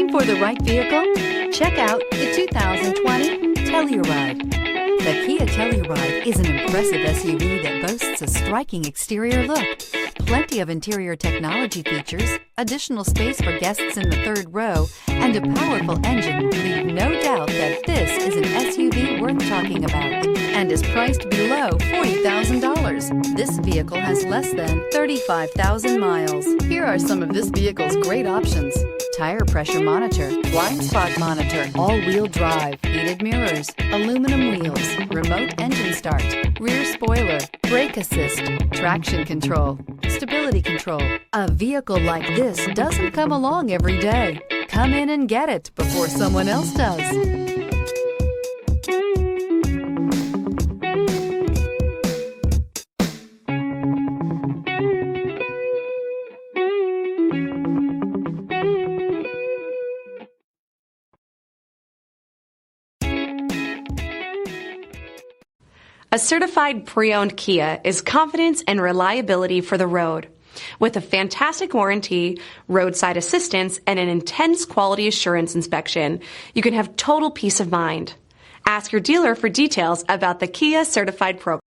Looking for the right vehicle? Check out the 2020 Telluride. The Kia Telluride is an impressive SUV that boasts a striking exterior look, plenty of interior technology features, additional space for guests in the third row, and a powerful engine leave no doubt that this is an SUV worth talking about and is priced below $40,000. This vehicle has less than 35,000 miles. Here are some of this vehicle's great options: tire pressure monitor, blind spot monitor, all-wheel drive, heated mirrors, aluminum wheels, remote engine start, rear spoiler, brake assist, traction control, stability control. A vehicle like this doesn't come along every day. Come in and get it before someone else does. A certified pre-owned Kia is confidence and reliability for the road. With a fantastic warranty, roadside assistance, and an intense quality assurance inspection, you can have total peace of mind. Ask your dealer for details about the Kia Certified program.